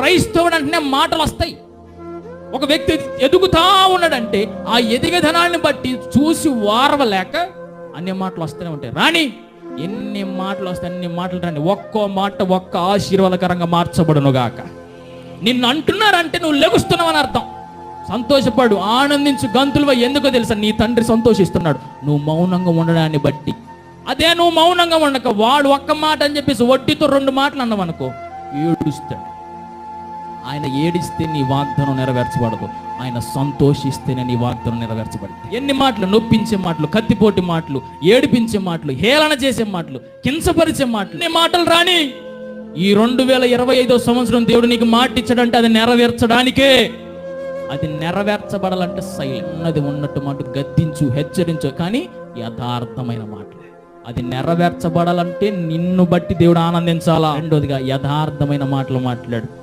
క్రైస్తవుడు అంటేనే మాటలు వస్తాయి. ఒక వ్యక్తి ఎదుగుతా ఉన్నాడంటే ఆ ఎదిగదనాన్ని బట్టి చూసి వారవలేక అన్ని మాటలు వస్తూనే ఉంటాయి. రాని ఎన్ని మాటలు వస్తాయి, అన్ని మాటలు రాని. ఒక్కో మాట ఒక్క ఆశీర్వాదకరంగా మార్చబడును గాక. నిన్ను అంటున్నారంటే నువ్వు లెగుస్తున్నావు అని అర్థం. సంతోషపడు, ఆనందించు, గంతులు. ఎందుకో తెలుసా? నీ తండ్రి సంతోషిస్తున్నాడు నువ్వు మౌనంగా ఉండడాన్ని బట్టి. అదే నువ్వు మౌనంగా ఉండక వాడు ఒక్క మాట అని చెప్పేసి వడ్డీతో 2 మాటలు అన్నావనుకో, ఏడుస్తాడు. ఆయన ఏడిస్తే నీ వాగ్దానం నెరవేర్చబడదు, ఆయన సంతోషిస్తేనే నీ వాగ్దానం నెరవేర్చబడుతుంది. ఎన్ని మాటలు? నొప్పించే మాటలు, కత్తిపోటి మాటలు, ఏడిపించే మాటలు, హేళన చేసే మాటలు, కించపరిచే మాటలు, నీ మాటలు రాని. ఈ 2025వ సంవత్సరం దేవుడు నీకు మాట ఇచ్చాడంటే అది నెరవేర్చడానికే. అది నెరవేర్చబడాలంటే సైలెంట్ ఉన్నట్టు మాట గద్దించు, హెచ్చరించు, కానీ యథార్థమైన మాటలు. అది నెరవేర్చబడాలంటే నిన్ను బట్టి దేవుడు ఆనందించాలా. రెండోదిగా యథార్థమైన మాటలు మాట్లాడు.